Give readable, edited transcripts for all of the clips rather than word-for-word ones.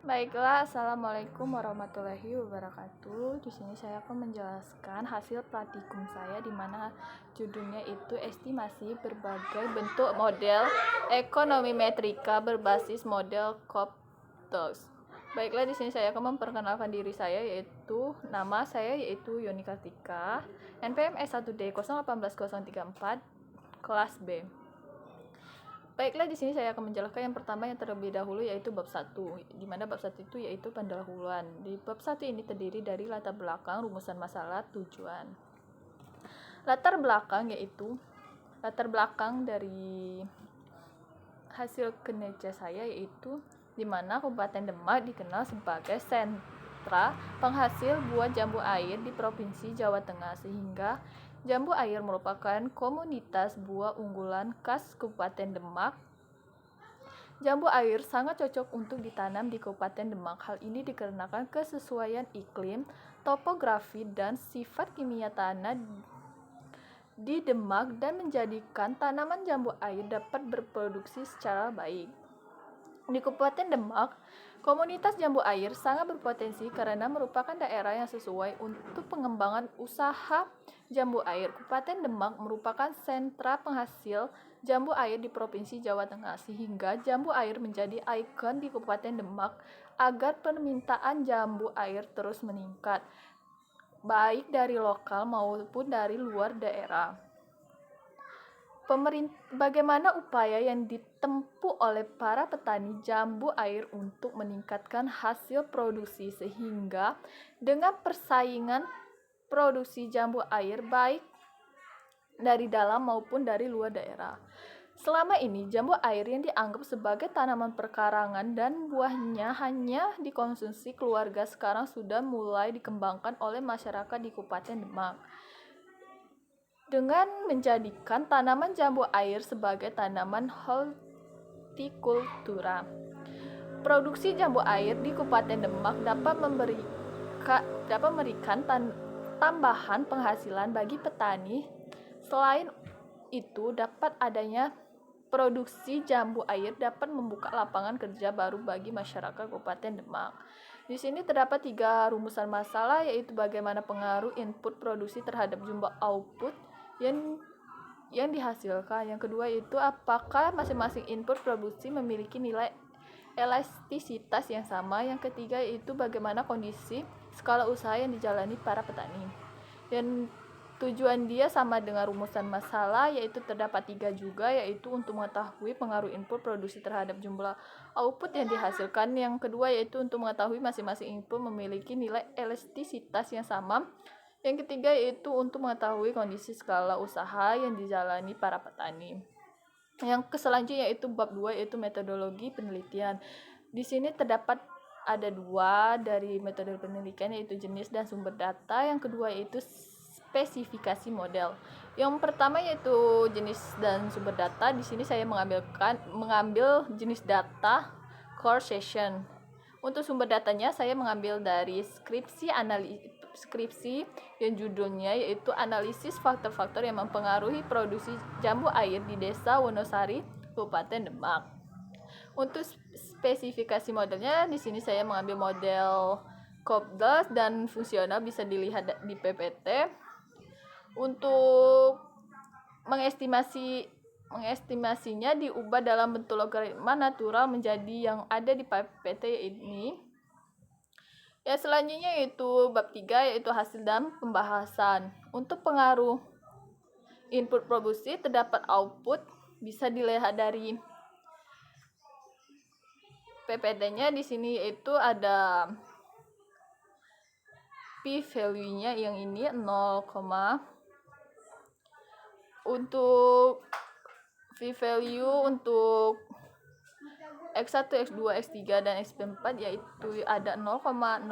Baiklah, assalamualaikum warahmatullahi wabarakatuh. Di sini saya akan menjelaskan hasil praktikum saya, di mana judulnya itu estimasi berbagai bentuk model ekonomi metrika berbasis model Cobb-Doss. Baiklah, di sini saya akan memperkenalkan diri saya, yaitu nama saya yaitu Yoni Kartika, NPM S1D 018034, kelas B. Baiklah, di sini saya akan menjelaskan yang pertama yang terlebih dahulu, yaitu bab 1, di mana bab 1 itu yaitu pendahuluan. Di bab 1 ini terdiri dari latar belakang, rumusan masalah, tujuan. Latar belakang yaitu latar belakang dari hasil kinerja saya, yaitu di mana Kabupaten Demak dikenal sebagai sentra penghasil buah jambu air di Provinsi Jawa Tengah, sehingga jambu air merupakan komoditas buah unggulan khas Kabupaten Demak. Jambu air sangat cocok untuk ditanam di Kabupaten Demak. Hal ini dikarenakan kesesuaian iklim, topografi, dan sifat kimia tanah di Demak dan menjadikan tanaman jambu air dapat berproduksi secara baik. Di Kabupaten Demak, komunitas jambu air sangat berpotensi karena merupakan daerah yang sesuai untuk pengembangan usaha jambu air. Kabupaten Demak merupakan sentra penghasil jambu air di Provinsi Jawa Tengah, sehingga jambu air menjadi ikon di Kabupaten Demak agar permintaan jambu air terus meningkat, baik dari lokal maupun dari luar daerah. Bagaimana upaya yang ditempuh oleh para petani jambu air untuk meningkatkan hasil produksi, sehingga dengan persaingan produksi jambu air baik dari dalam maupun dari luar daerah. Selama ini jambu air yang dianggap sebagai tanaman perkarangan dan buahnya hanya dikonsumsi keluarga, sekarang sudah mulai dikembangkan oleh masyarakat di Kabupaten Demak dengan menjadikan tanaman jambu air sebagai tanaman hortikultura. Produksi jambu air di Kabupaten Demak dapat memberikan tambahan penghasilan bagi petani. Selain itu, dapat adanya produksi jambu air dapat membuka lapangan kerja baru bagi masyarakat Kabupaten Demak. Di sini terdapat 3 rumusan masalah, yaitu bagaimana pengaruh input produksi terhadap jumlah output yang dihasilkan. Yang kedua itu apakah masing-masing input produksi memiliki nilai elastisitas yang sama. Yang ketiga itu bagaimana kondisi skala usaha yang dijalani para petani. Dan tujuan dia sama dengan rumusan masalah, yaitu terdapat 3 juga, yaitu untuk mengetahui pengaruh input produksi terhadap jumlah output yang dihasilkan. Yang kedua yaitu untuk mengetahui masing-masing input memiliki nilai elastisitas yang sama. Yang ketiga yaitu untuk mengetahui kondisi skala usaha yang dijalani para petani. Yang selanjutnya yaitu bab 2, yaitu metodologi penelitian. Di sini terdapat ada 2 dari metode penelitian, yaitu jenis dan sumber data. Yang kedua yaitu spesifikasi model. Yang pertama yaitu jenis dan sumber data. Di sini saya mengambil jenis data core session. Untuk sumber datanya saya mengambil dari skripsi yang judulnya yaitu analisis faktor-faktor yang mempengaruhi produksi jambu air di Desa Wonosari, Kabupaten Demak. Untuk spesifikasi modelnya, di sini saya mengambil model Cobb-Doss dan fungsional, bisa dilihat di PPT. Untuk mengestimasinya diubah dalam bentuk logaritma natural menjadi yang ada di PPT ini. Ya, selanjutnya yaitu bab 3, yaitu hasil dan pembahasan. Untuk pengaruh input produksi terdapat output, bisa dilihat dari PPT-nya. Di sini yaitu ada P value-nya yang ini 0, untuk P value untuk X1, X2, X3 dan X4 yaitu ada 0,05,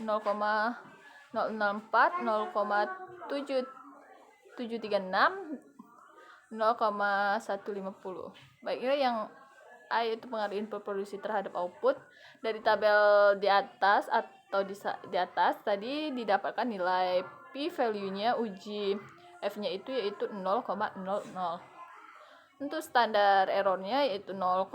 0,004, 0,736, 0,150. Baiknya yang A yaitu pengaruh input produksi terhadap output. Dari tabel di atas atau di atas tadi didapatkan nilai P value-nya, uji F-nya itu yaitu 0,00. Untuk standar errornya yaitu 0,05.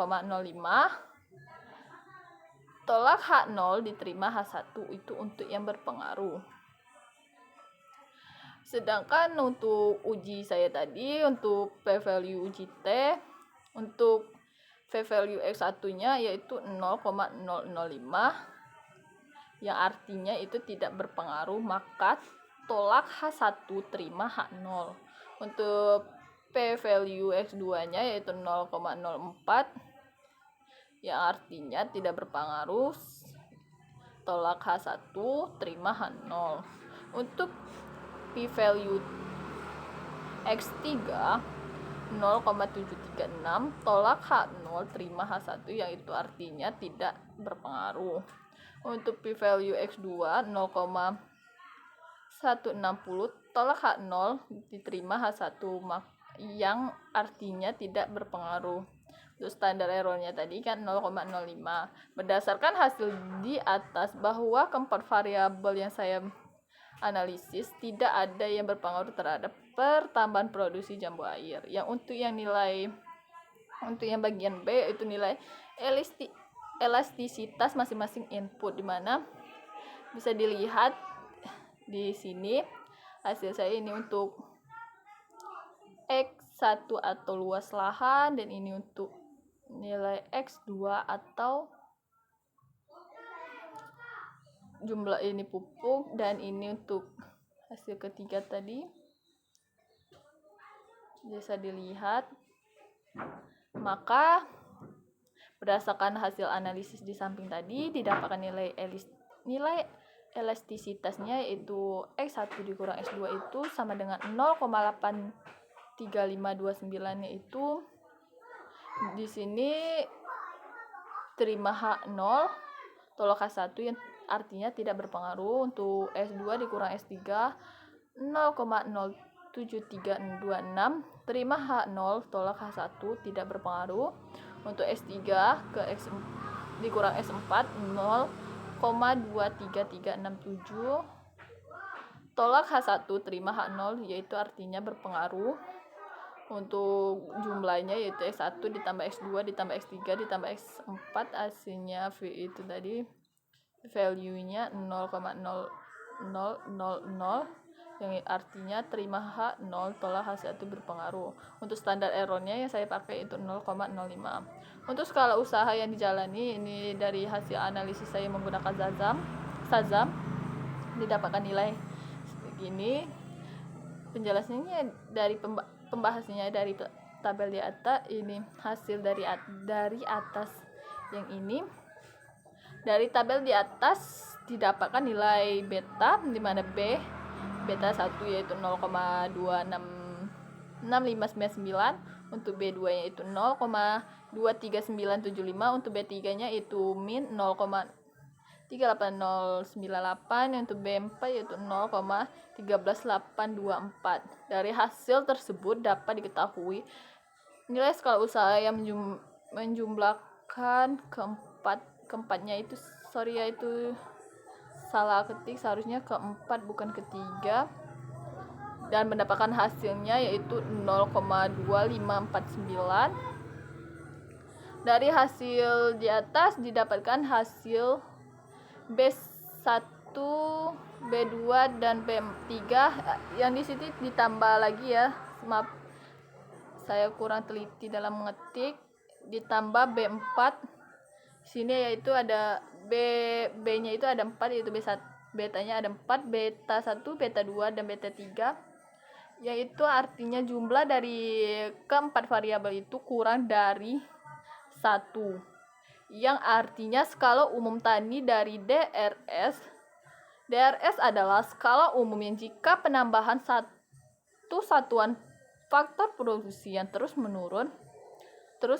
tolak H0 diterima H1 itu untuk yang berpengaruh. Sedangkan untuk uji saya tadi, untuk p-value uji T, untuk p-value X1-nya yaitu 0,005, yang artinya itu tidak berpengaruh, maka tolak H1 terima H0. Untuk p-value X2-nya yaitu 0,04, yang artinya tidak berpengaruh, tolak H1 terima H0. Untuk p-value X3 0,736, tolak H0 terima H1, yang itu artinya tidak berpengaruh. Untuk p-value X2 0,160, tolak H0 diterima H1, yang artinya tidak berpengaruh. Untuk standar errornya tadi kan 0,05. Berdasarkan hasil di atas bahwa keempat variabel yang saya analisis tidak ada yang berpengaruh terhadap pertambahan produksi jambu air. Yang untuk yang bagian B itu nilai elastisitas masing-masing input, dimana bisa dilihat di sini hasil saya ini untuk X1 atau luas lahan, dan ini untuk nilai X2 atau jumlah ini pupuk, dan ini untuk hasil ketiga tadi bisa dilihat. Maka berdasarkan hasil analisis di samping tadi didapatkan nilai elastisitasnya yaitu X1 dikurang X2 itu sama dengan 0,83529, yaitu di sini terima H0 tolak H1 yang artinya tidak berpengaruh. Untuk S2 dikurang S3 0,07326, terima H0 tolak H1 tidak berpengaruh. Untuk S3 ke X dikurang S4 0,23367, tolak H1 terima H0, yaitu artinya berpengaruh. Untuk jumlahnya yaitu X1 ditambah X2 ditambah X3 ditambah X4, hasilnya V itu tadi value-nya 0,0000, yang artinya terima H0 tolak H1 berpengaruh. Untuk standar errornya yang saya pakai itu 0,05. Untuk skala usaha yang dijalani ini dari hasil analisis saya menggunakan Shazam didapatkan nilai begini. Penjelasannya dari pembahasannya dari tabel di atas. Ini hasil dari atas yang ini. Dari tabel di atas didapatkan nilai beta, di mana beta 1 yaitu 0,26599, untuk B2 nya itu 0,23975, untuk B3 nya itu min 0,38098, untuk B4 yaitu 0,13824. Dari hasil tersebut dapat diketahui nilai skala usaha yang menjumlahkan keempatnya itu itu salah ketik, seharusnya keempat bukan ketiga, dan mendapatkan hasilnya yaitu 0,2549. Dari hasil di atas didapatkan hasil B1, B2 dan B3 yang di sini ditambah lagi ya, maaf saya kurang teliti dalam mengetik, ditambah B4 sini, yaitu ada B-nya itu ada 4, yaitu B1, betanya ada 4, beta 1, beta 2 dan beta 3, yaitu artinya jumlah dari keempat variabel itu kurang dari 1, yang artinya skala umum tani dari DRS adalah skala umum yang jika penambahan satu satuan faktor produksi yang terus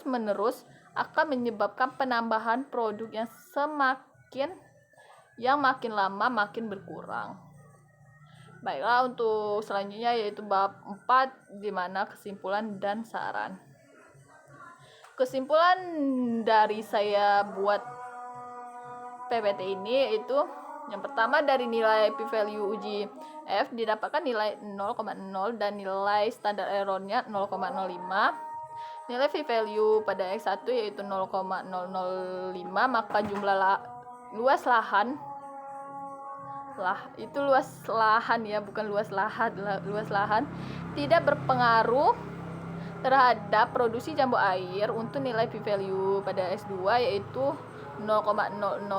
menerus akan menyebabkan penambahan produk yang makin lama makin berkurang. Baiklah, untuk selanjutnya yaitu bab 4, di mana kesimpulan dan saran. Kesimpulan dari saya buat PPT ini itu yang pertama, dari nilai p-value uji F didapatkan nilai 0,0 dan nilai standar errornya 0,05. Nilai p-value pada X1 yaitu 0,005, maka luas lahan itu luas lahan ya, bukan luas lahan tidak berpengaruh terhadap produksi jambu air untuk nilai p-value pada S2 yaitu 0,004,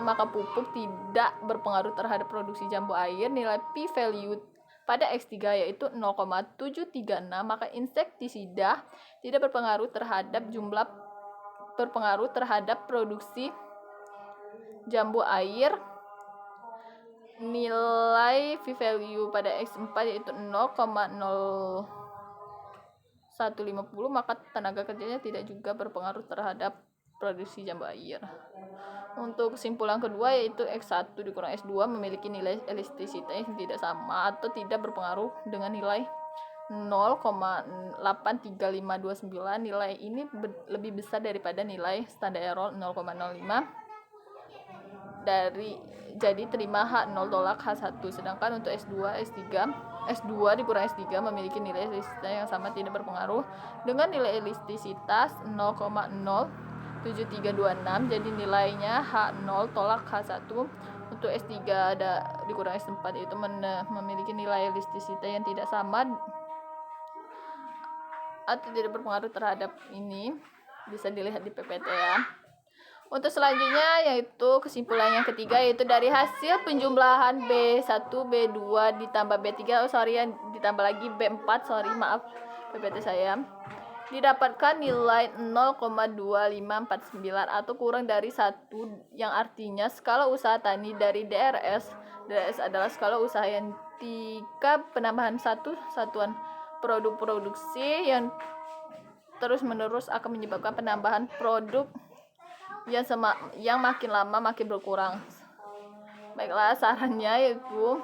maka pupuk tidak berpengaruh terhadap produksi jambu air. Nilai p-value pada X3 yaitu 0,736, maka insektisida tidak berpengaruh terhadap produksi jambu air. Nilai p-value pada X4 yaitu 0,0150, maka tenaga kerjanya tidak juga berpengaruh terhadap produksi jambu air. Untuk kesimpulan kedua yaitu X1 dikurang S2 memiliki nilai elastisitas yang tidak sama atau tidak berpengaruh dengan nilai 0,83529. Nilai ini lebih besar daripada nilai standar error 0,05. Jadi terima H0 tolak H1. Sedangkan untuk S2 dikurang S3 memiliki nilai elastisitas yang sama tidak berpengaruh dengan nilai elastisitas 0,07326. Jadi nilainya H0 tolak H1. Untuk S3 dikurang S4 itu memiliki nilai elastisitas yang tidak sama atau tidak berpengaruh terhadap ini. Bisa dilihat di PPT ya. Untuk selanjutnya yaitu kesimpulan yang ketiga yaitu dari hasil penjumlahan B1, B2 ditambah B3, ditambah lagi B4, maaf PPT saya. Didapatkan nilai 0,2549 atau kurang dari 1, yang artinya skala usaha tani dari DRS adalah skala usaha yang tingkat penambahan satu satuan produk produksi yang terus menerus akan menyebabkan penambahan produk yang makin lama makin berkurang. Baiklah, sarannya yaitu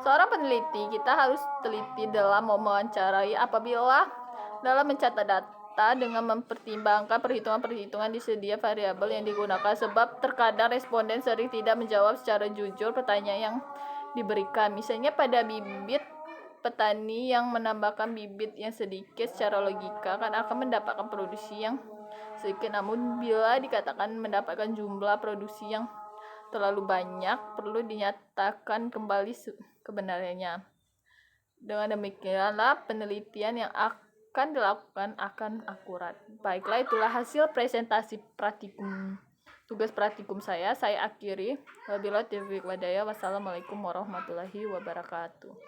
seorang peneliti kita harus teliti dalam mewawancarai apabila dalam mencatat data dengan mempertimbangkan perhitungan-perhitungan di setiap variabel yang digunakan, sebab terkadang responden sering tidak menjawab secara jujur pertanyaan yang diberikan. Misalnya pada bibit, petani yang menambahkan bibit yang sedikit secara logika akan mendapatkan produksi yang sedikit, namun bila dikatakan mendapatkan jumlah produksi yang terlalu banyak, perlu dinyatakan kembali kebenarannya. Dengan demikianlah penelitian yang akan dilakukan akan akurat. Baiklah, itulah hasil presentasi tugas praktikum saya akhiri. Wabillahi taufiq walhidayah. Wassalamualaikum warahmatullahi wabarakatuh.